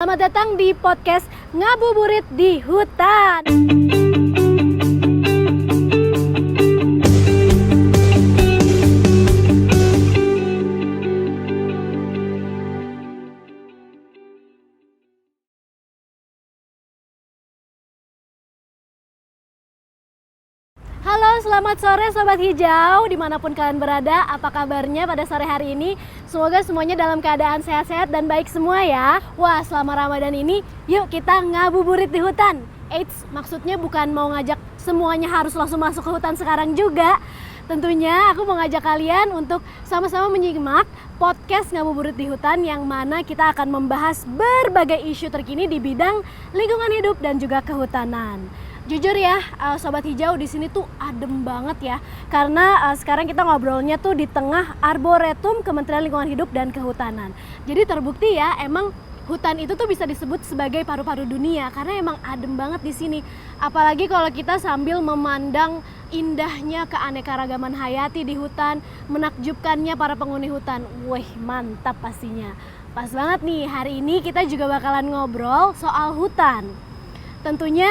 Selamat datang di podcast Ngabuburit di Hutan. Halo, selamat sore Sobat Hijau, dimanapun kalian berada. Apa kabarnya pada sore hari ini? Semoga semuanya dalam keadaan sehat-sehat dan baik semua ya. Wah, selama Ramadan ini, yuk kita ngabuburit di hutan. Eits, maksudnya bukan mau ngajak semuanya harus langsung masuk ke hutan sekarang juga. Tentunya aku mau ngajak kalian untuk sama-sama menyimak podcast Ngabuburit di Hutan yang mana kita akan membahas berbagai isu terkini di bidang lingkungan hidup dan juga kehutanan. Jujur ya, Sobat Hijau, di sini tuh adem banget ya. Karena sekarang kita ngobrolnya tuh di tengah Arboretum Kementerian Lingkungan Hidup dan Kehutanan. Jadi terbukti ya, emang hutan itu tuh bisa disebut sebagai paru-paru dunia karena emang adem banget di sini. Apalagi kalau kita sambil memandang indahnya keanekaragaman hayati di hutan, menakjubkannya para penghuni hutan. Wih, mantap pastinya. Pas banget nih, hari ini kita juga bakalan ngobrol soal hutan. Tentunya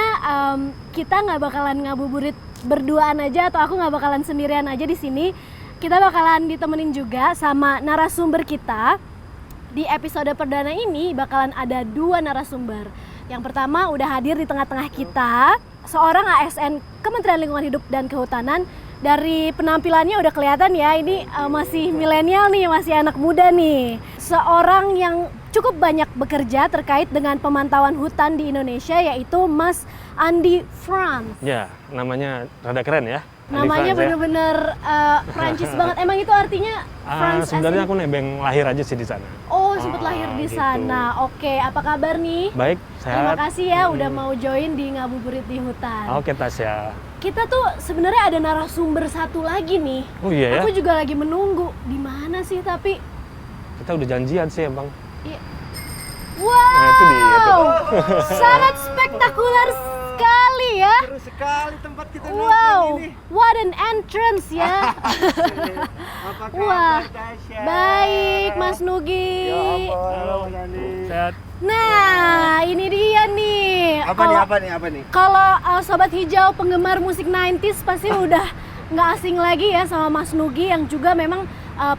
kita nggak bakalan ngabuburit berduaan aja, atau aku nggak bakalan sendirian aja di sini. Kita bakalan ditemenin juga sama narasumber kita. Di episode perdana ini bakalan ada 2 narasumber. Yang pertama udah hadir di tengah-tengah kita, seorang ASN Kementerian Lingkungan Hidup dan Kehutanan. Dari penampilannya udah kelihatan ya, ini masih milenial nih, masih anak muda nih. Seorang yang cukup banyak bekerja terkait dengan pemantauan hutan di Indonesia, yaitu Mas Andi Frans. Ya, namanya rada keren ya. Namanya bener-bener Prancis banget. Emang itu artinya Frans? Sebenarnya aku nebeng lahir aja sih di sana. Oh, sempat lahir di gitu. sana. Oke, apa kabar nih? Baik, Terima sehat. kasih ya udah mau join di Ngabuburit di Hutan. Oke, Tasya. Kita tuh sebenarnya ada narasumber satu lagi nih. Oh iya ya? Aku juga lagi menunggu. Di mana sih tapi? Kita udah janjian sih ya, Bang. Iya. Nah, itu dia tuh. Wow, sangat spektakuler sekali ya. Seru sekali tempat kita Wow, nongkrong ini. what an entrance ya. Apa Wah, kabar Tasya? baik Mas Nugi. Ya ampun, halo Mas Andi. Sehat. Nah, ini dia nih. Apa nih? Kalau Sobat Hijau penggemar musik 90s pasti udah nggak asing lagi ya sama Mas Nugi yang juga memang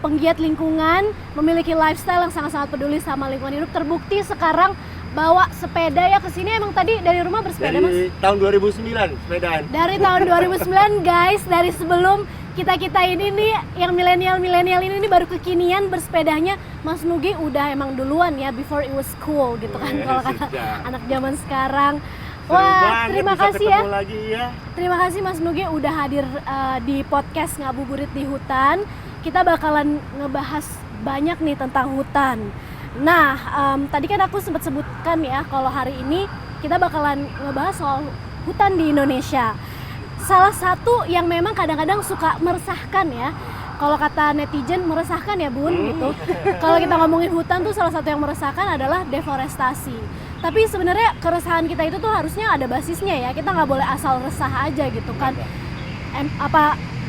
penggiat lingkungan, memiliki lifestyle yang sangat-sangat peduli sama lingkungan hidup. Terbukti sekarang bawa sepeda ya ke sini. Emang tadi dari rumah bersepeda, Mas? Dari tahun 2009 sepedaan. Dari tahun 2009 guys, dari sebelum kita ini nih yang milenial ini baru kekinian bersepedanya. Mas Nugi udah emang duluan ya, before it was cool gitu kan, Yes, kalau kata sudah. anak zaman sekarang. Seru Wah, banget terima bisa kasih ya. ketemu lagi ya. Terima kasih Mas Nugi udah hadir di podcast Ngabuburit di Hutan. Kita bakalan ngebahas banyak nih tentang hutan. Nah, tadi kan aku sempat sebutkan ya kalau hari ini kita bakalan ngebahas soal hutan di Indonesia. Salah satu yang memang kadang-kadang suka meresahkan ya. Kalau kata netizen meresahkan ya Bun gitu. Kalau kita ngomongin hutan tuh salah satu yang meresahkan adalah deforestasi. Tapi sebenarnya keresahan kita itu tuh harusnya ada basisnya ya. Kita nggak boleh asal resah aja gitu kan.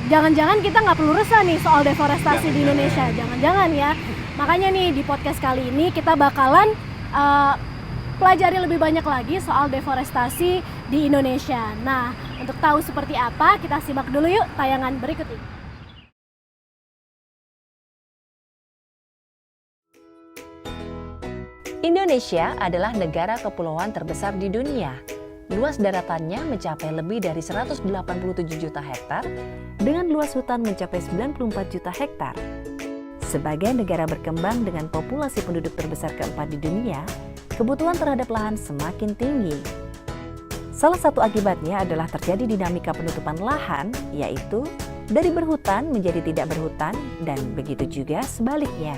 Jangan-jangan kita nggak perlu resah nih soal deforestasi di Indonesia. Jangan-jangan ya. Makanya nih di podcast kali ini kita bakalan pelajari lebih banyak lagi soal deforestasi di Indonesia. Nah, untuk tahu seperti apa, kita simak dulu yuk tayangan berikut ini. Indonesia adalah negara kepulauan terbesar di dunia. Luas daratannya mencapai lebih dari 187 juta hektar, dengan luas hutan mencapai 94 juta hektar. Sebagai negara berkembang dengan populasi penduduk terbesar keempat di dunia, kebutuhan terhadap lahan semakin tinggi. Salah satu akibatnya adalah terjadi dinamika penutupan lahan, yaitu dari berhutan menjadi tidak berhutan, dan begitu juga sebaliknya.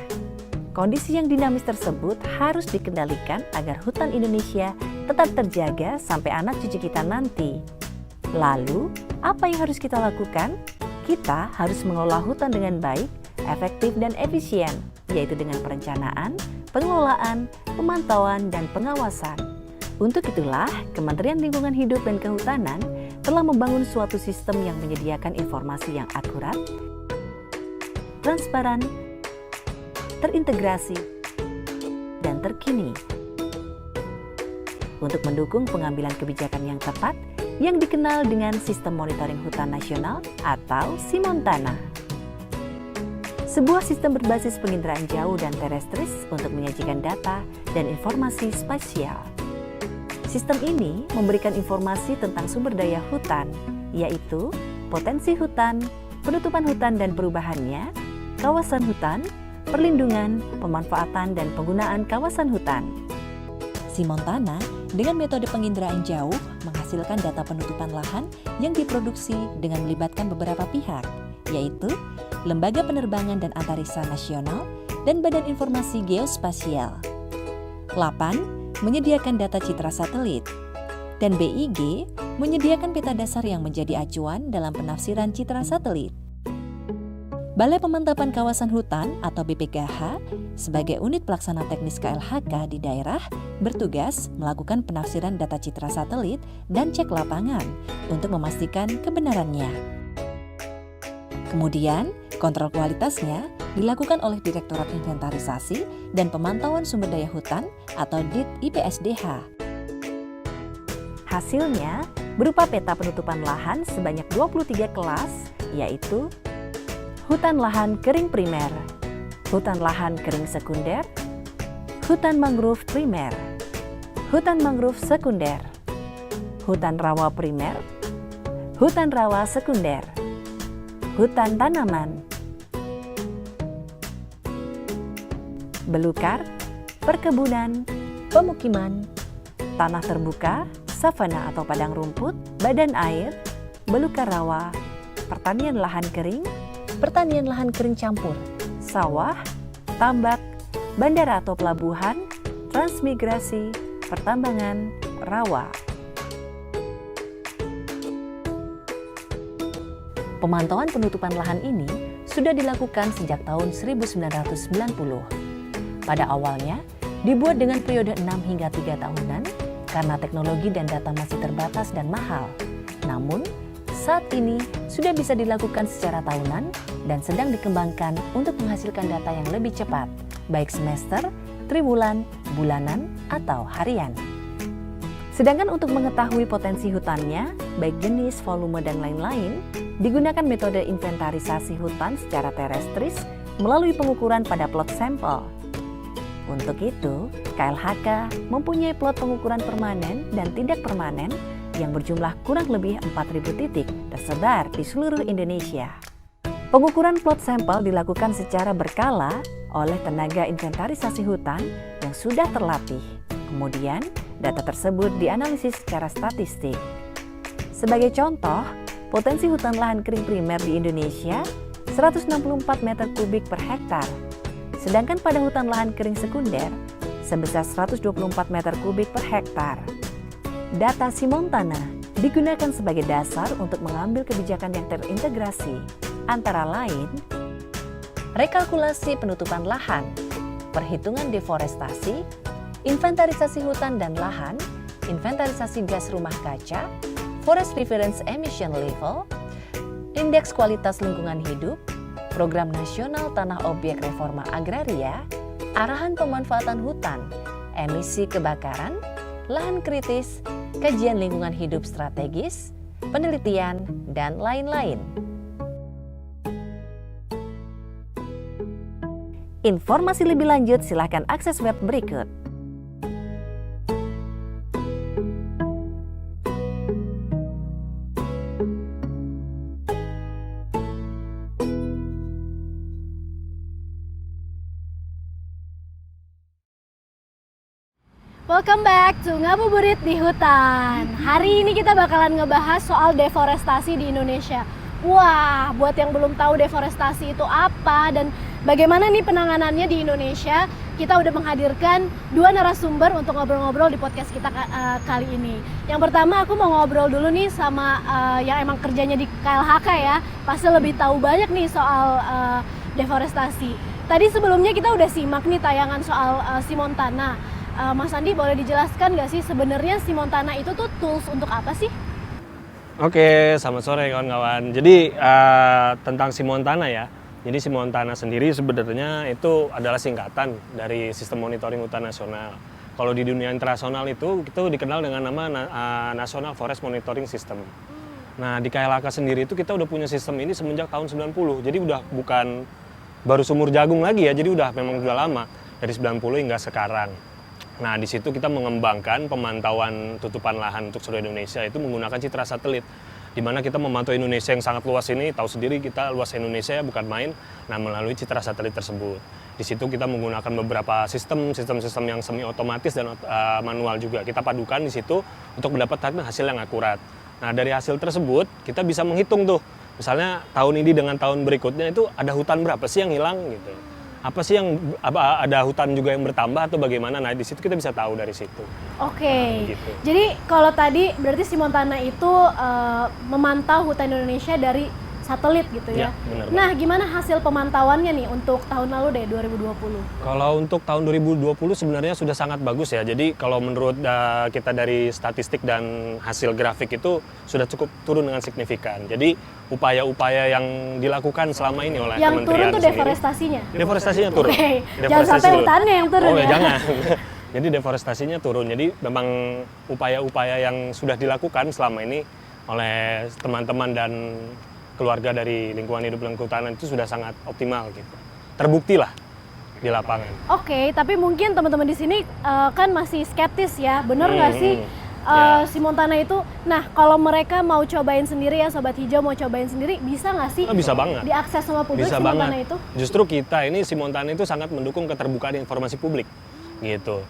Kondisi yang dinamis tersebut harus dikendalikan agar hutan Indonesia tetap terjaga sampai anak cucu kita nanti. Lalu, apa yang harus kita lakukan? Kita harus mengelola hutan dengan baik, efektif dan efisien, yaitu dengan perencanaan, pengelolaan, pemantauan, dan pengawasan. Untuk itulah, Kementerian Lingkungan Hidup dan Kehutanan telah membangun suatu sistem yang menyediakan informasi yang akurat, transparan, terintegrasi, dan terkini. untuk mendukung pengambilan kebijakan yang tepat yang dikenal dengan Sistem Monitoring Hutan Nasional atau SIMONTANA. Sebuah sistem berbasis penginderaan jauh dan terestris untuk menyajikan data dan informasi spasial. Sistem ini memberikan informasi tentang sumber daya hutan, yaitu potensi hutan, penutupan hutan dan perubahannya, kawasan hutan, perlindungan, pemanfaatan dan penggunaan kawasan hutan. SIMONTANA dengan metode penginderaan jauh menghasilkan data penutupan lahan yang diproduksi dengan melibatkan beberapa pihak, yaitu Lembaga Penerbangan dan Antariksa Nasional dan Badan Informasi Geospasial. LAPAN menyediakan data citra satelit, dan BIG menyediakan peta dasar yang menjadi acuan dalam penafsiran citra satelit. Balai Pemantapan Kawasan Hutan atau BPKH sebagai unit pelaksana teknis KLHK di daerah bertugas melakukan penafsiran data citra satelit dan cek lapangan untuk memastikan kebenarannya. Kemudian, kontrol kualitasnya dilakukan oleh Direktorat Inventarisasi dan Pemantauan Sumber Daya Hutan atau DIT IPSDH. Hasilnya berupa peta penutupan lahan sebanyak 23 kelas, yaitu hutan lahan kering primer, hutan lahan kering sekunder, hutan mangrove primer, hutan mangrove sekunder, hutan rawa primer, hutan rawa sekunder, hutan tanaman, belukar, perkebunan, pemukiman, tanah terbuka, savana atau padang rumput, badan air, belukar rawa, pertanian lahan kering, pertanian lahan kering campur, sawah, tambak, bandara atau pelabuhan, transmigrasi, pertambangan, rawa. Pemantauan penutupan lahan ini sudah dilakukan sejak tahun 1990. Pada awalnya, dibuat dengan periode 6 hingga 3 tahunan karena teknologi dan data masih terbatas dan mahal. Namun, saat ini sudah bisa dilakukan secara tahunan dan sedang dikembangkan untuk menghasilkan data yang lebih cepat, baik semester, triwulan, bulanan, atau harian. Sedangkan untuk mengetahui potensi hutannya, baik jenis, volume, dan lain-lain, digunakan metode inventarisasi hutan secara terestris melalui pengukuran pada plot sampel. Untuk itu, KLHK mempunyai plot pengukuran permanen dan tidak permanen yang berjumlah kurang lebih 4.000 titik tersebar di seluruh Indonesia. Pengukuran plot sampel dilakukan secara berkala oleh tenaga inventarisasi hutan yang sudah terlatih. Kemudian, data tersebut dianalisis secara statistik. Sebagai contoh, potensi hutan lahan kering primer di Indonesia 164 meter kubik per hektar. Sedangkan pada hutan lahan kering sekunder sebesar 124 meter kubik per hektar. Data SIMONTANA digunakan sebagai dasar untuk mengambil kebijakan yang terintegrasi, antara lain rekalkulasi penutupan lahan, perhitungan deforestasi, inventarisasi hutan dan lahan, inventarisasi gas rumah kaca, forest reference emission level, indeks kualitas lingkungan hidup, program nasional tanah objek reforma agraria, arahan pemanfaatan hutan, emisi kebakaran, lahan kritis, kajian lingkungan hidup strategis, penelitian, dan lain-lain. Informasi lebih lanjut silakan akses web berikut. Welcome back to Ngabuburit di Hutan. Hari ini kita bakalan ngebahas soal deforestasi di Indonesia. Wah, buat yang belum tahu deforestasi itu apa dan bagaimana nih penanganannya di Indonesia, kita udah menghadirkan dua narasumber untuk ngobrol-ngobrol di podcast kita kali ini. Yang pertama aku mau ngobrol dulu nih sama yang emang kerjanya di KLHK ya, pasti lebih tahu banyak nih soal deforestasi. Tadi sebelumnya kita udah simak nih tayangan soal SIMONTANA. Mas Andi boleh dijelaskan nggak sih sebenarnya SIMONTANA itu tuh tools untuk apa sih? Oke, selamat sore kawan-kawan. Jadi tentang SIMONTANA ya. Jadi SIMONTANA sendiri sebenarnya itu adalah singkatan dari Sistem Monitoring Hutan Nasional. Kalau di dunia internasional itu dikenal dengan nama National Forest Monitoring System. Nah, di KLHK sendiri itu kita udah punya sistem ini semenjak tahun 90. Jadi udah bukan baru sumur jagung lagi ya, jadi memang udah lama dari 90 hingga sekarang. Nah, di situ kita mengembangkan pemantauan tutupan lahan untuk seluruh Indonesia itu menggunakan citra satelit. Di mana kita memantau Indonesia yang sangat luas ini, tahu sendiri kita luas Indonesia bukan main, nah melalui citra satelit tersebut. Di situ kita menggunakan beberapa sistem yang semi otomatis dan manual juga. Kita padukan di situ untuk mendapatkan hasil yang akurat. Nah, dari hasil tersebut kita bisa menghitung tuh, misalnya tahun ini dengan tahun berikutnya itu ada hutan berapa sih yang hilang gitu. Apa sih yang ada hutan juga yang bertambah atau bagaimana? Nah, di situ kita bisa tahu dari situ. Oke. Gitu. Jadi kalau tadi berarti si Montana itu memantau hutan Indonesia dari satelit gitu ya. Benar Nah, gimana hasil pemantauannya nih untuk tahun lalu deh 2020? Kalau untuk tahun 2020 sebenarnya sudah sangat bagus ya. Jadi kalau menurut kita dari statistik dan hasil grafik itu sudah cukup turun dengan signifikan. Jadi upaya-upaya yang dilakukan selama ini oleh Yang kementerian turun tuh sendiri, deforestasinya? Deforestasinya turun. Oke. Jangan Deforestasi sampai turun. hutannya yang turun Oh ya. jangan. Jadi deforestasinya turun. Jadi memang upaya-upaya yang sudah dilakukan selama ini oleh teman-teman dan keluarga dari lingkungan hidup dan kehutanan itu sudah sangat optimal gitu. Terbukti lah di lapangan. Oke, tapi mungkin teman-teman di sini kan masih skeptis ya, bener nggak sih Ya. si Montana itu? Nah, kalau mereka mau cobain sendiri ya, Sobat Hijau mau cobain sendiri, bisa nggak sih? Bisa banget. Diakses sama publik Bisa si Montana banget. itu? Justru kita ini si Montana itu sangat mendukung keterbukaan informasi publik gitu.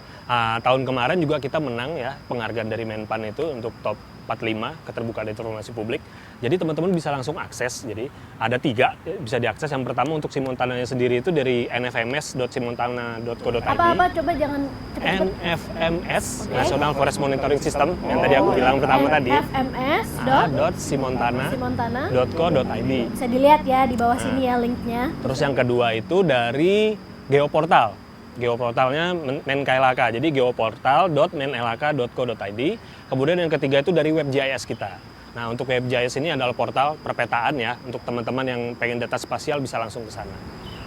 Tahun kemarin juga kita menang ya penghargaan dari Menpan itu untuk top 45 keterbukaan informasi publik. Jadi teman-teman bisa langsung akses. Jadi ada 3 bisa diakses. Yang pertama untuk si Montananya sendiri itu dari nfms.simontana.co.id. Apa-apa coba jangan cepet-cepet. NFMS National Forest Monitoring System yang tadi aku bilang pertama tadi. fms.simontana.co.id. Bisa dilihat ya di bawah sini ya linknya. Terus yang kedua itu dari Geoportal. Geoportalnya MenKLHK, jadi geoportal.menlhk.co.id. Kemudian yang ketiga itu dari WebGIS kita. Nah, untuk WebGIS ini adalah portal perpetaan ya, untuk teman-teman yang pengen data spasial bisa langsung ke sana.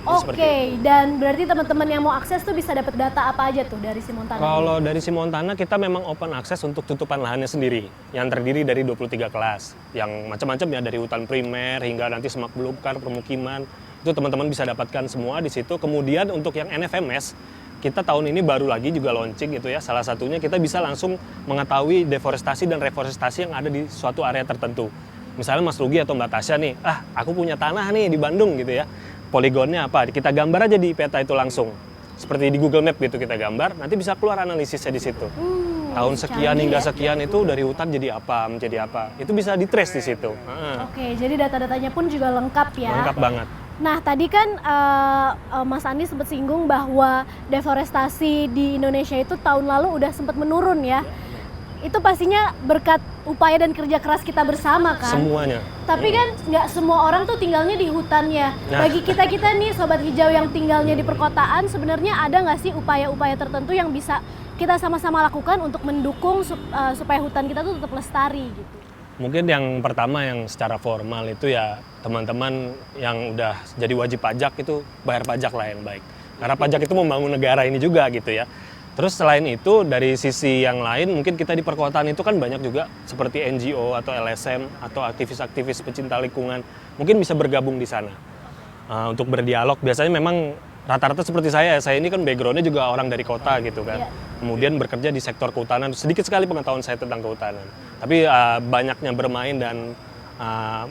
Oke, dan berarti teman-teman yang mau akses tuh bisa dapat data apa aja tuh dari si Montana? Kalau dari si Montana kita memang open akses untuk tutupan lahannya sendiri, yang terdiri dari 23 kelas, yang macam-macam ya, dari hutan primer hingga nanti semak belukar, permukiman. Itu teman-teman bisa dapatkan semua di situ. Kemudian untuk yang NFMS, kita tahun ini baru lagi juga launching gitu ya. Salah satunya kita bisa langsung mengetahui deforestasi dan reforestasi yang ada di suatu area tertentu. Misalnya Mas Rugi atau Mbak Tasya nih, aku punya tanah nih di Bandung gitu ya. Poligonnya apa? Kita gambar aja di peta itu langsung. Seperti di Google Map gitu kita gambar, nanti bisa keluar analisisnya di situ. Tahun sekian hingga sekian itu dari hutan jadi apa, menjadi apa. Itu bisa di-trace di situ. Oke, jadi data-datanya pun juga lengkap ya. Lengkap banget. Nah, tadi kan Mas Andi sempat singgung bahwa deforestasi di Indonesia itu tahun lalu udah sempat menurun ya. Itu pastinya berkat upaya dan kerja keras kita bersama kan. Semuanya. Tapi kan nggak semua orang tuh tinggalnya di hutannya. Nah. Bagi kita-kita nih Sobat Hijau yang tinggalnya di perkotaan, sebenarnya ada nggak sih upaya-upaya tertentu yang bisa kita sama-sama lakukan untuk mendukung supaya hutan kita tuh tetap lestari gitu? Mungkin yang pertama yang secara formal itu ya teman-teman yang udah jadi wajib pajak itu bayar pajak lah yang baik. Karena pajak itu membangun negara ini juga gitu ya. Terus selain itu dari sisi yang lain mungkin kita di perkotaan itu kan banyak juga seperti NGO atau LSM atau aktivis-aktivis pecinta lingkungan. Mungkin bisa bergabung di sana untuk berdialog. Biasanya memang rata-rata seperti saya ini kan backgroundnya juga orang dari kota gitu kan. Iya. Kemudian bekerja di sektor kehutanan, sedikit sekali pengetahuan saya tentang kehutanan. Tapi banyaknya bermain dan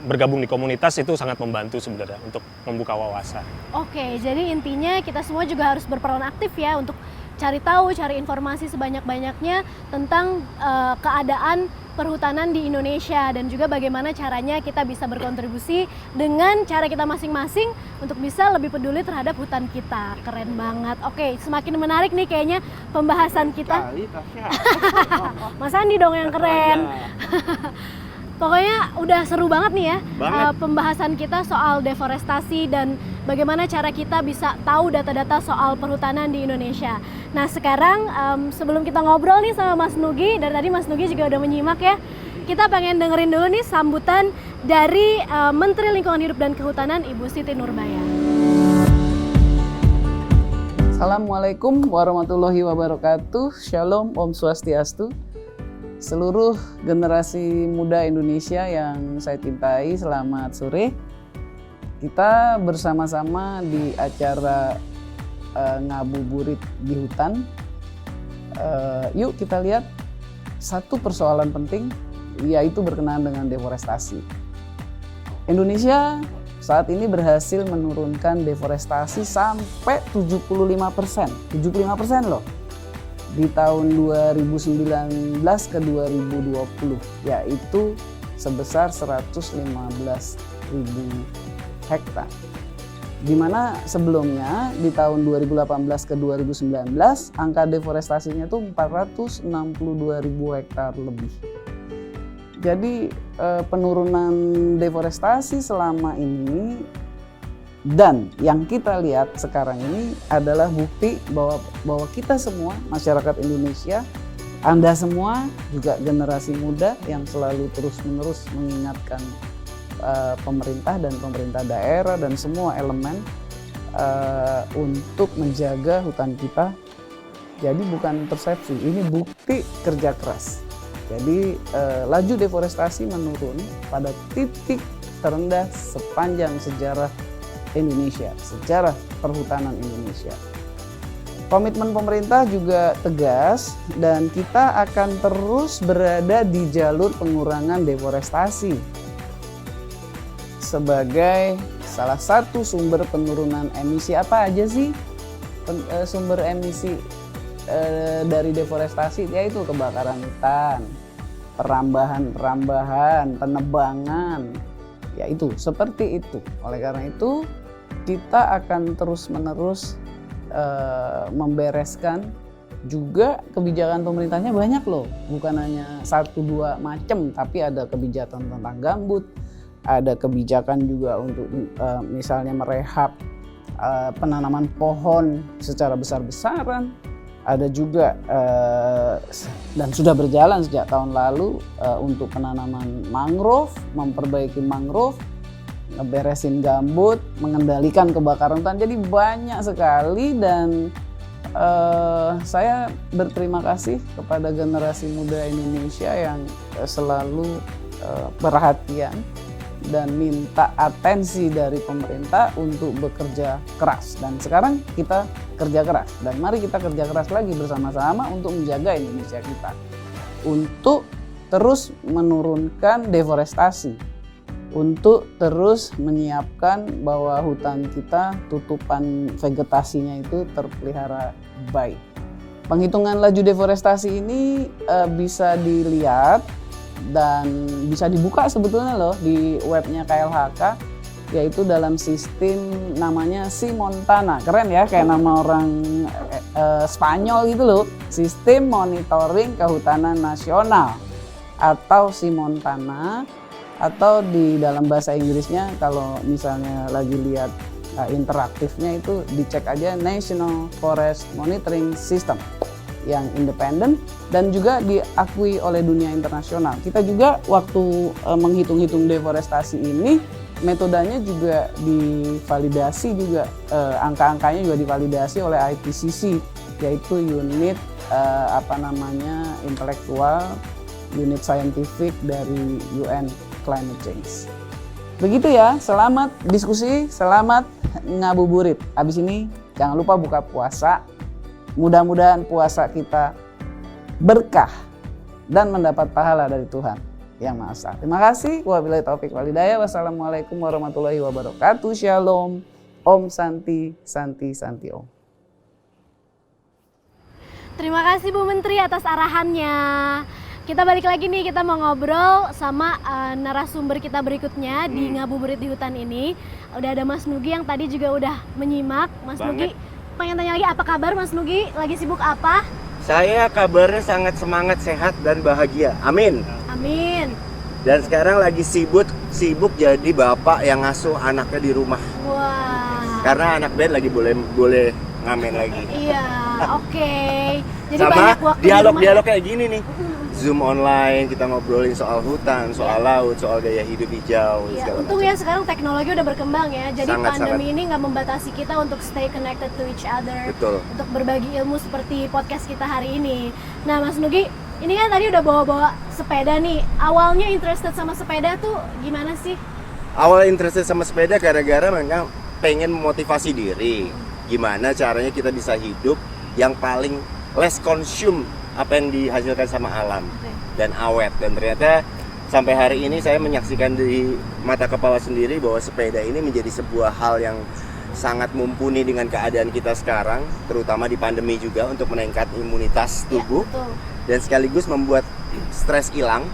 bergabung di komunitas itu sangat membantu sebenarnya untuk membuka wawasan. Oke, jadi intinya kita semua juga harus berperan aktif ya untuk cari tahu, cari informasi sebanyak-banyaknya tentang keadaan perhutanan di Indonesia dan juga bagaimana caranya kita bisa berkontribusi dengan cara kita masing-masing untuk bisa lebih peduli terhadap hutan kita. Keren banget. Oke, semakin menarik nih kayaknya pembahasan kita. Mas Andi dong yang keren. Pokoknya udah seru banget nih ya pembahasan kita soal deforestasi dan bagaimana cara kita bisa tahu data-data soal perhutanan di Indonesia. Nah sekarang sebelum kita ngobrol nih sama Mas Nugi, dari tadi Mas Nugi juga udah menyimak ya, kita pengen dengerin dulu nih sambutan dari Menteri Lingkungan Hidup dan Kehutanan Ibu Siti Nurbaya. Assalamualaikum warahmatullahi wabarakatuh. Shalom, Om Swastiastu. Seluruh generasi muda Indonesia yang saya cintai, selamat sore. Kita bersama-sama di acara ngabuburit di hutan. Yuk kita lihat satu persoalan penting, yaitu berkenaan dengan deforestasi. Indonesia saat ini berhasil menurunkan deforestasi sampai 75%. 75% loh. Di tahun 2019 ke 2020, yaitu sebesar 115.000 hektar. Di mana sebelumnya di tahun 2018 ke 2019 angka deforestasinya tuh 462.000 hektar lebih. Jadi penurunan deforestasi selama ini dan yang kita lihat sekarang ini adalah bukti bahwa kita semua masyarakat Indonesia, Anda semua juga generasi muda yang selalu terus-menerus mengingatkan pemerintah dan pemerintah daerah dan semua elemen untuk menjaga hutan kita. Jadi bukan persepsi, ini bukti kerja keras. Jadi laju deforestasi menurun pada titik terendah sepanjang sejarah Indonesia, sejarah perhutanan Indonesia. Komitmen pemerintah juga tegas dan kita akan terus berada di jalur pengurangan deforestasi sebagai salah satu sumber penurunan emisi. Apa aja sih sumber emisi dari deforestasi? Yaitu kebakaran hutan, perambahan, penebangan, yaitu seperti itu. Oleh karena itu kita akan terus-menerus membereskan juga kebijakan pemerintahnya banyak loh, bukan hanya 1-2 macam, tapi ada kebijakan tentang gambut, ada kebijakan juga untuk misalnya merehab penanaman pohon secara besar-besaran. Ada juga dan sudah berjalan sejak tahun lalu untuk penanaman mangrove, memperbaiki mangrove, ngeberesin gambut, mengendalikan kebakaran hutan. Jadi banyak sekali dan saya berterima kasih kepada generasi muda Indonesia yang selalu perhatian dan minta atensi dari pemerintah untuk bekerja keras. Dan sekarang kita kerja keras dan mari kita kerja keras lagi bersama-sama untuk menjaga Indonesia kita, untuk terus menurunkan deforestasi, untuk terus menyiapkan bahwa hutan kita tutupan vegetasinya itu terpelihara baik. Penghitungan laju deforestasi ini bisa dilihat dan bisa dibuka sebetulnya loh di webnya KLHK, yaitu dalam sistem namanya Simontana. Keren ya, kayak nama orang Spanyol gitu loh. Sistem Monitoring Kehutanan Nasional atau Simontana, atau di dalam bahasa Inggrisnya kalau misalnya lagi lihat interaktifnya itu dicek aja National Forest Monitoring System yang independen dan juga diakui oleh dunia internasional. Kita juga waktu menghitung-hitung deforestasi ini metodenya juga divalidasi juga, angka-angkanya juga divalidasi oleh IPCC, yaitu unit intelektual, unit saintifik dari UN Climate Change. Begitu ya, selamat diskusi, selamat ngabuburit. Habis ini jangan lupa buka puasa. Mudah-mudahan puasa kita berkah dan mendapat pahala dari Tuhan Yang Maha Esa. Terima kasih. Wabillahi taufik wal hidayah. Wassalamualaikum warahmatullahi wabarakatuh. Shalom. Om Santi, Santi, Santi Om. Terima kasih Bu Menteri atas arahannya. Kita balik lagi nih, kita mau ngobrol sama narasumber kita berikutnya di Ngabuburit di Hutan ini. Udah ada Mas Nugi yang tadi juga udah menyimak. Mas Nugi, pengen tanya lagi, apa kabar Mas Nugi? Lagi sibuk apa? Saya kabarnya sangat semangat, sehat, dan bahagia. Amin. Amin. Dan sekarang lagi sibuk jadi bapak yang ngasuh anaknya di rumah. Wah. Karena anak Ben lagi boleh ngamen lagi. Iya. oke. Jadi Sama banyak waktu di dialog-dialog rumah. kayak gini nih. Zoom online, kita ngobrolin soal hutan, soal laut, soal gaya hidup hijau, Ya, segala untung macam. ya sekarang teknologi udah berkembang ya. Jadi Sangat, pandemi ini nggak membatasi kita untuk stay connected to each other. Betul. Untuk berbagi ilmu seperti podcast kita hari ini. Nah, Mas Nugi, ini kan tadi udah bawa-bawa sepeda nih. Awalnya interested sama sepeda tuh gimana sih? Awal interested sama sepeda gara-gara memang pengen memotivasi diri. Gimana caranya kita bisa hidup yang paling less consume apa yang dihasilkan sama alam dan awet. Dan ternyata sampai hari ini saya menyaksikan di mata kepala sendiri bahwa sepeda ini menjadi sebuah hal yang sangat mumpuni dengan keadaan kita sekarang, terutama di pandemi juga, untuk meningkat imunitas tubuh Ya, betul. dan sekaligus membuat stres hilang.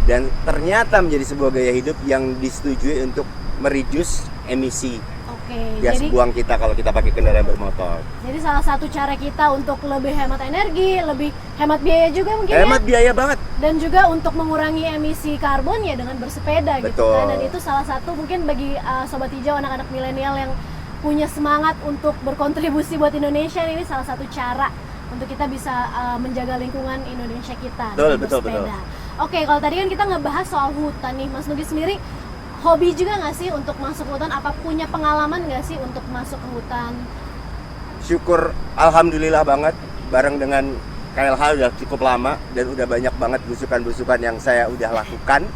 Dan ternyata menjadi sebuah gaya hidup yang disetujui untuk mereduce emisi Oke, gas jadi buang kita kalau kita pakai kendaraan bermotor. jadi salah satu cara kita untuk lebih hemat energi, lebih hemat biaya juga mungkin Hemat ya. biaya banget. Dan juga untuk mengurangi emisi karbon ya dengan bersepeda gitu Betul. kan. Dan itu salah satu mungkin bagi sobat hijau, anak-anak milenial yang punya semangat untuk berkontribusi buat Indonesia, ini salah satu cara untuk kita bisa menjaga lingkungan Indonesia kita dengan Betul, bersepeda. Oke, kalau tadi kan kita ngebahas soal hutan nih, Mas Nugi sendiri hobi juga nggak sih untuk masuk hutan? Apa punya pengalaman nggak sih untuk masuk ke hutan? Syukur, alhamdulillah banget, bareng dengan KLH udah cukup lama dan udah banyak banget belusukan-belusukan yang saya udah lakukan,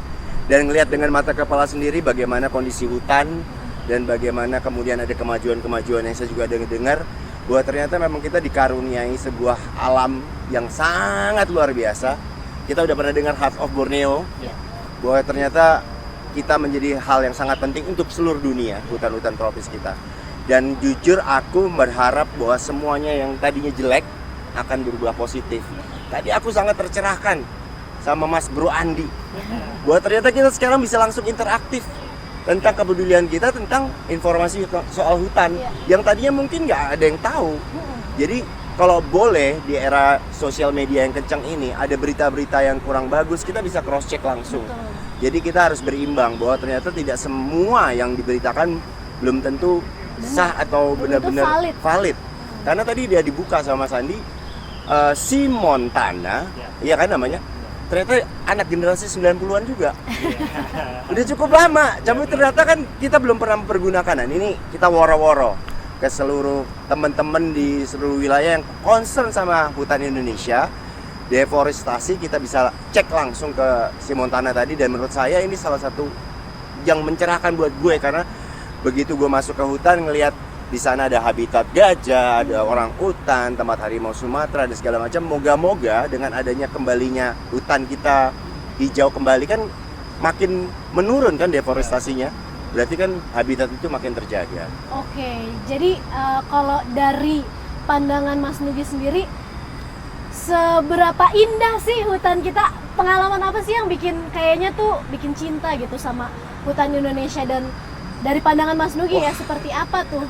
dan ngelihat dengan mata kepala sendiri bagaimana kondisi hutan dan bagaimana kemudian ada kemajuan-kemajuan yang saya juga dengar bahwa ternyata memang kita dikaruniai sebuah alam yang sangat luar biasa. Kita udah pernah dengar Heart of Borneo, Ya. bahwa ternyata kita menjadi hal yang sangat penting untuk seluruh dunia, hutan-hutan tropis kita. Dan jujur aku berharap bahwa semuanya yang tadinya jelek akan berubah positif. Tadi aku sangat tercerahkan sama Mas Bro Andi, bahwa ternyata kita sekarang bisa langsung interaktif tentang kepedulian kita tentang informasi soal hutan yang tadinya mungkin nggak ada yang tahu. Jadi kalau boleh di era sosial media yang kencang ini ada berita-berita yang kurang bagus, kita bisa cross check langsung. Betul. Jadi kita harus berimbang bahwa ternyata tidak semua yang diberitakan belum tentu sah atau Belum tentu benar-benar valid. valid. Karena tadi dia dibuka sama Mas Andi, si Montana, iya kan namanya, ternyata anak generasi 90-an juga. Udah cukup lama, tapi ternyata kan kita belum pernah mempergunakan. Nah, ini kita woro-woro ke seluruh teman-teman di seluruh wilayah yang concern sama hutan Indonesia, deforestasi, kita bisa cek langsung ke si Montana tadi. Dan menurut saya ini salah satu yang mencerahkan buat gue, karena begitu gue masuk ke hutan ngelihat di sana ada habitat gajah, ada orang hutan, tempat harimau Sumatera dan segala macam. Moga-moga dengan adanya kembalinya hutan kita hijau kembali, kan makin menurun kan deforestasinya. Berarti kan habitat itu makin terjaga. Oke, jadi kalau dari pandangan Mas Nugi sendiri, seberapa indah sih hutan kita? Pengalaman apa sih yang bikin kayaknya tuh bikin cinta gitu sama hutan Indonesia? Dan dari pandangan Mas Nugi ya, seperti apa tuh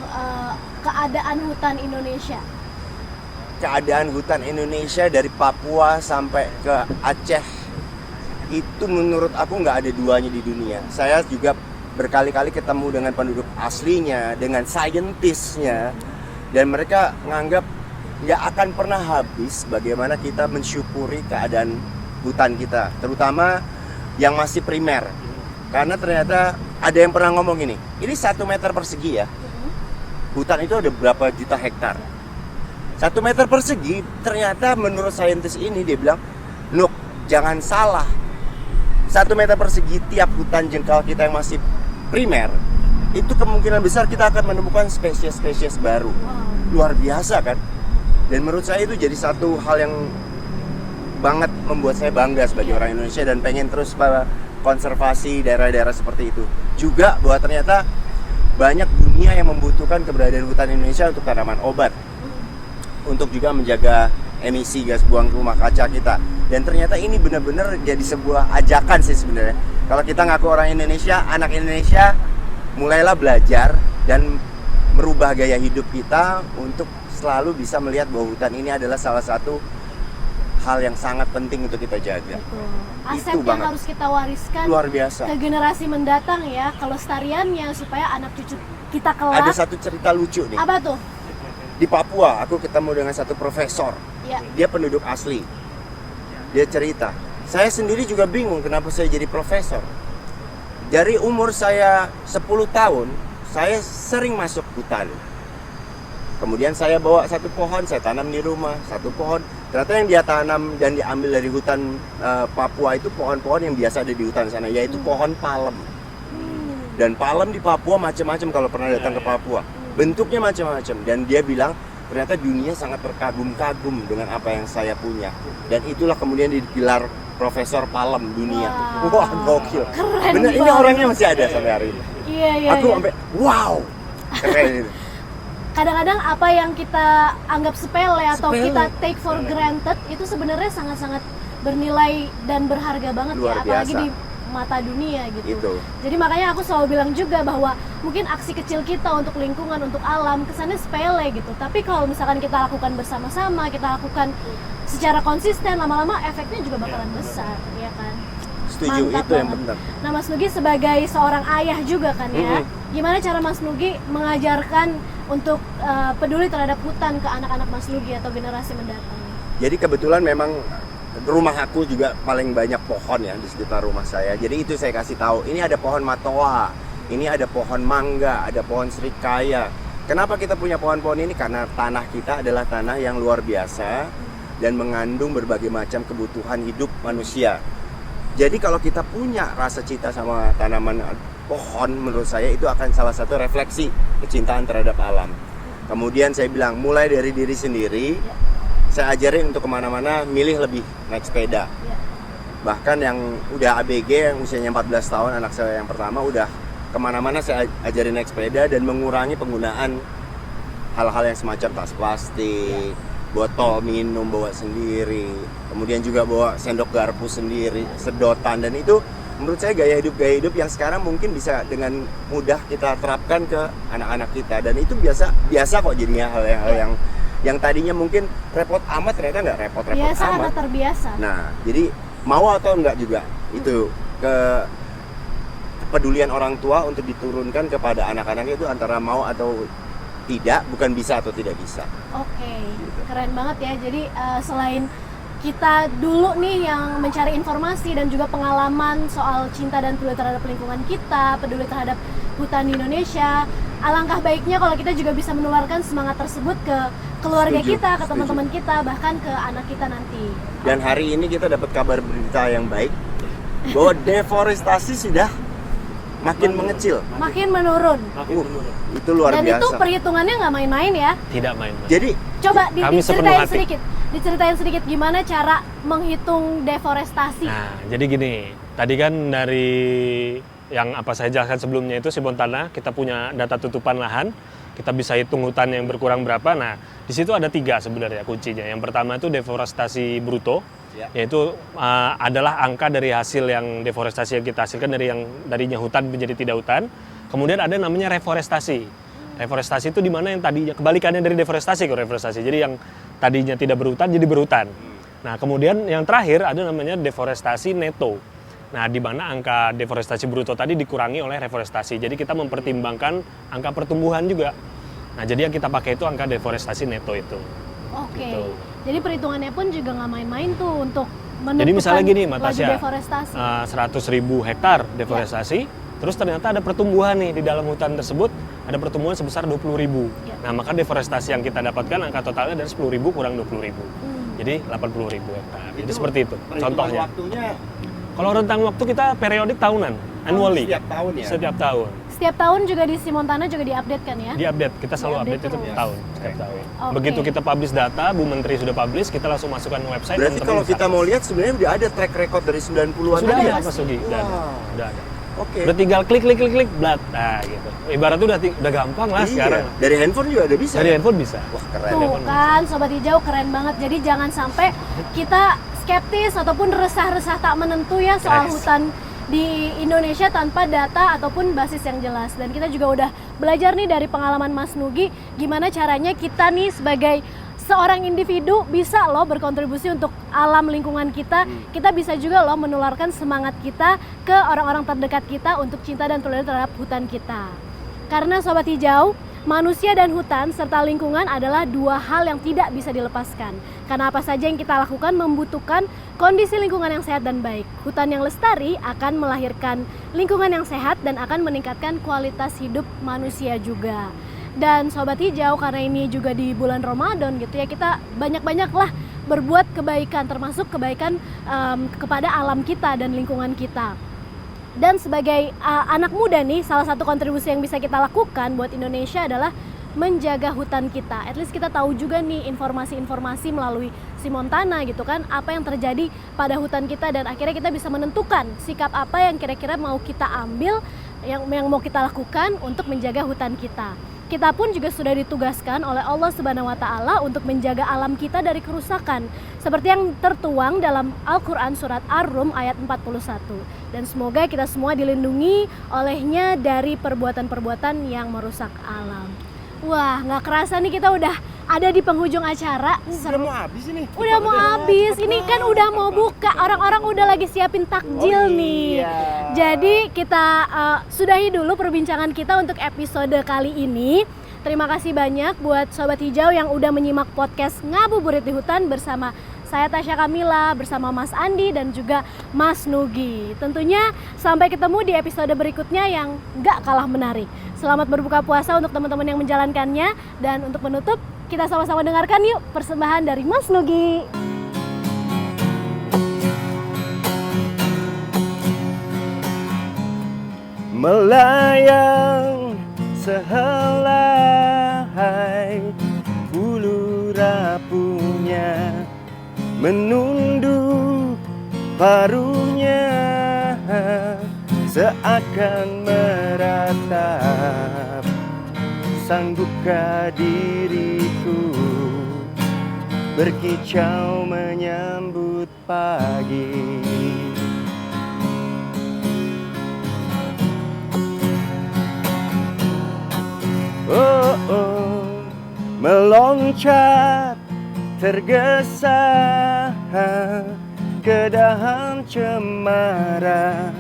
keadaan hutan Indonesia? Keadaan hutan Indonesia dari Papua sampai ke Aceh itu menurut aku nggak ada duanya di dunia. Saya juga berkali-kali ketemu dengan penduduk aslinya, dengan saintisnya, dan mereka nganggap nggak akan pernah habis bagaimana kita mensyukuri keadaan hutan kita, terutama yang masih primer. Karena ternyata ada yang pernah ngomong ini 1 meter persegi ya, hutan itu ada berapa juta hektar. 1 meter persegi, ternyata menurut saintis ini dia bilang, "Nuk, jangan salah, 1 meter persegi tiap hutan jengkal kita yang masih primer, itu kemungkinan besar kita akan menemukan spesies-spesies baru." Luar biasa kan? Dan menurut saya itu jadi satu hal yang banget membuat saya bangga sebagai orang Indonesia, dan pengen terus konservasi daerah-daerah seperti itu. Juga bahwa ternyata banyak dunia yang membutuhkan keberadaan hutan Indonesia untuk tanaman obat, untuk juga menjaga emisi gas buang rumah kaca kita. Dan ternyata ini benar-benar jadi sebuah ajakan sih sebenarnya. Kalau kita ngaku orang Indonesia, anak Indonesia, mulailah belajar dan merubah gaya hidup kita untuk selalu bisa melihat bahwa hutan ini adalah salah satu hal yang sangat penting untuk kita jaga. Betul. Aset Itu yang banget. harus kita wariskan Luar biasa. ke generasi mendatang ya, kelestariannya supaya anak cucu kita kelak. Ada satu cerita lucu nih. Apa tuh? Di Papua aku ketemu dengan satu profesor. Ya. Dia penduduk asli. Dia cerita, saya sendiri juga bingung kenapa saya jadi profesor. Dari umur saya 10 tahun, saya sering masuk hutan. Kemudian saya bawa satu pohon, saya tanam di rumah, satu pohon. Ternyata yang dia tanam dan diambil dari hutan Papua itu pohon-pohon yang biasa ada di hutan sana, yaitu pohon palem. Dan palem di Papua macam-macam kalau pernah datang ke Papua. Bentuknya macam-macam. Dan dia bilang, ternyata dunia sangat terkagum-kagum dengan apa yang saya punya. Dan itulah kemudian digelar Profesor Palem Dunia. Wow. Wah, gokil. Keren Bener, ini banget. orangnya masih ada sampai hari ini. Iya, iya. Aku iya. sampai, wow, keren itu. Kadang-kadang apa yang kita anggap sepele atau Sepele. kita take for granted itu sebenarnya sangat-sangat bernilai dan berharga banget Luar ya, apalagi biasa. di mata dunia gitu. Itu. Jadi makanya aku selalu bilang juga bahwa mungkin aksi kecil kita untuk lingkungan, untuk alam kesannya sepele gitu. Tapi kalau misalkan kita lakukan bersama-sama, kita lakukan secara konsisten, lama-lama efeknya juga bakalan besar, ya kan? Setuju, Mantap itu yang banget. benar. Nah, Mas Nugi sebagai seorang ayah juga kan ya, gimana cara Mas Nugi mengajarkan untuk peduli terhadap hutan ke anak-anak Mas Nugi atau generasi mendatang? Jadi kebetulan memang rumah aku juga paling banyak pohon ya di sekitar rumah saya. Jadi itu saya kasih tahu. Ini ada pohon matoa, ini ada pohon mangga, ada pohon serikaya. Kenapa kita punya pohon-pohon ini? Karena tanah kita adalah tanah yang luar biasa dan mengandung berbagai macam kebutuhan hidup manusia. Jadi kalau kita punya rasa cinta sama tanaman pohon, menurut saya itu akan salah satu refleksi kecintaan terhadap alam. Kemudian saya bilang, mulai dari diri sendiri, saya ajarin untuk kemana-mana milih lebih naik sepeda. Bahkan yang udah ABG, yang usianya 14 tahun, anak saya yang pertama udah kemana-mana saya ajarin naik sepeda dan mengurangi penggunaan hal-hal yang semacam tas plastik, botol minum bawa sendiri, kemudian juga bawa sendok garpu sendiri, sedotan, dan itu menurut saya gaya hidup yang sekarang mungkin bisa dengan mudah kita terapkan ke anak-anak kita, dan itu biasa kok jadinya hal-hal yang tadinya mungkin repot amat ternyata nggak repot-repot Biasa amat. karena terbiasa. Nah, jadi mau atau enggak juga itu kepedulian orang tua untuk diturunkan kepada anak-anaknya itu antara mau atau tidak, bukan bisa atau tidak bisa. Oke, keren banget ya. Jadi selain kita dulu nih yang mencari informasi dan juga pengalaman soal cinta dan peduli terhadap lingkungan kita, peduli terhadap hutan di Indonesia, alangkah baiknya kalau kita juga bisa menularkan semangat tersebut ke keluarga Setuju, kita, ke setuju. teman-teman kita, bahkan ke anak kita nanti. Dan hari ini kita dapat kabar berita yang baik bahwa deforestasi sudah makin mengecil. Makin menurun. Itu luar Dan biasa. itu perhitungannya nggak main-main ya. Tidak main-main. Jadi Coba Kami sepenuh diceritain hati. sedikit. Diceritain sedikit gimana cara menghitung deforestasi. Nah, jadi gini, tadi kan dari yang apa saya jelaskan sebelumnya itu Sibontana, kita punya data tutupan lahan, kita bisa hitung hutan yang berkurang berapa. Nah, di situ ada 3 sebenarnya kuncinya. Yang pertama itu deforestasi bruto, yaitu adalah angka dari hasil yang deforestasi yang kita hasilkan dari yang darinya hutan menjadi tidak hutan. Kemudian ada namanya reforestasi. Reforestasi itu di mana yang tadinya kebalikannya dari deforestasi ke reforestasi. Jadi yang tadinya tidak berhutan jadi berhutan. Nah, kemudian yang terakhir ada namanya deforestasi neto. Nah, di mana angka deforestasi bruto tadi dikurangi oleh reforestasi. Jadi kita mempertimbangkan angka pertumbuhan juga. Nah, jadi yang kita pakai itu angka deforestasi neto itu. Oke. Gitu. Jadi perhitungannya pun juga nggak main-main tuh untuk menentukan Jadi misalnya gini, laju Matasya, deforestasi. 100.000 hektar deforestasi, terus ternyata ada pertumbuhan nih di dalam hutan tersebut, ada pertumbuhan sebesar 20.000. Ya. Nah, maka deforestasi yang kita dapatkan angka totalnya dari 10.000 kurang 20.000. Jadi 80.000 hektar. Jadi seperti itu contohnya. Waktunya Kalau rentang waktu kita periodik tahunan, annually. setiap tahun ya. Setiap tahun. Setiap tahun juga di Simontana juga diupdate kan ya? Di-update, kita selalu Di-update update itu terus. tahun, setiap tahun. Oke. Begitu kita publish data, Bu Menteri sudah publish, kita langsung masukkan website. Berarti teman-teman kalau bisa kita akses. mau lihat sebenarnya udah ada track record dari 90-an Sudah tadi ada, ya? Mas Sugi, udah ada. Wow. Udah ada. Oke. Udah tinggal klik, blat, nah gitu. Ibaratnya udah gampang lah Iya, sekarang. dari handphone juga ada bisa. Dari handphone bisa. Wah, keren. Tuh kan, Sobat Hijau keren banget. Jadi jangan sampai kita skeptis ataupun resah-resah tak menentu ya soal Yes. hutan di Indonesia tanpa data ataupun basis yang jelas. Dan kita juga udah belajar nih dari pengalaman Mas Nugi, gimana caranya kita nih sebagai seorang individu bisa loh berkontribusi untuk alam lingkungan kita. Kita bisa juga loh menularkan semangat kita ke orang-orang terdekat kita untuk cinta dan peduli terhadap hutan kita. Karena Sobat Hijau, Manusia dan hutan serta lingkungan adalah dua hal yang tidak bisa dilepaskan. Karena apa saja yang kita lakukan membutuhkan kondisi lingkungan yang sehat dan baik. Hutan yang lestari akan melahirkan lingkungan yang sehat dan akan meningkatkan kualitas hidup manusia juga. Dan Sobat Hijau, karena ini juga di bulan Ramadan gitu ya, kita banyak-banyaklah berbuat kebaikan, termasuk kebaikan kepada alam kita dan lingkungan kita. Dan sebagai anak muda nih, salah satu kontribusi yang bisa kita lakukan buat Indonesia adalah menjaga hutan kita. At least kita tahu juga nih informasi-informasi melalui si Montana gitu kan, apa yang terjadi pada hutan kita, dan akhirnya kita bisa menentukan sikap apa yang kira-kira mau kita ambil, yang mau kita lakukan untuk menjaga hutan kita. Kita pun juga sudah ditugaskan oleh Allah Subhanahu wa Ta'ala untuk menjaga alam kita dari kerusakan, seperti yang tertuang dalam Al-Quran surat Ar-Rum ayat 41. Dan semoga kita semua dilindungi olehnya dari perbuatan-perbuatan yang merusak alam. Wah, nggak kerasa nih kita udah ada di penghujung acara. Udah mau habis ini. Udah mau habis, ini kan udah mau buka, orang-orang udah lagi siapin takjil nih. Jadi kita sudahi dulu perbincangan kita untuk episode kali ini. Terima kasih banyak buat Sobat Hijau yang udah menyimak podcast Ngabuburit di Hutan bersama saya Tasya Kamila, bersama Mas Andi dan juga Mas Nugi. Tentunya sampai ketemu di episode berikutnya yang gak kalah menarik. Selamat berbuka puasa untuk teman-teman yang menjalankannya. Dan untuk menutup, kita sama-sama dengarkan yuk persembahan dari Mas Nugi. Melayang sehelai bulu rapuhnya, menunduk paruhnya seakan meratap. Sanggupkah diriku berkicau menyambut pagi? Oh, oh, meloncat tergesa ke dahan cemara,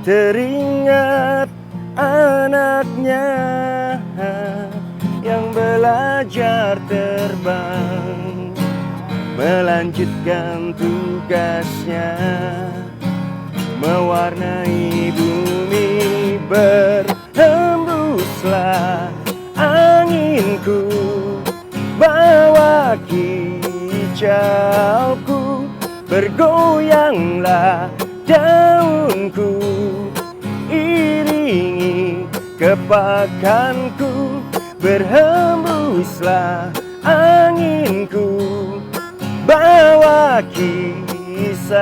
teringat anaknya yang belajar terbang, melanjutkan tugasnya, mewarnai bumi. Berhembuslah anginku, bawa kicauku, bergoyanglah daunku, iringi kepakanku. Berhembuslah anginku, bawa kisahku,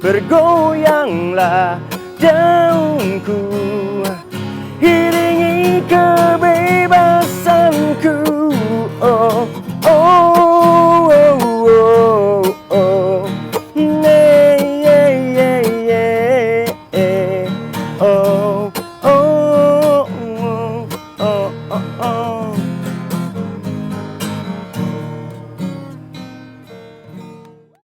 bergoyanglah daunku, iringi kebebasanku. Oh.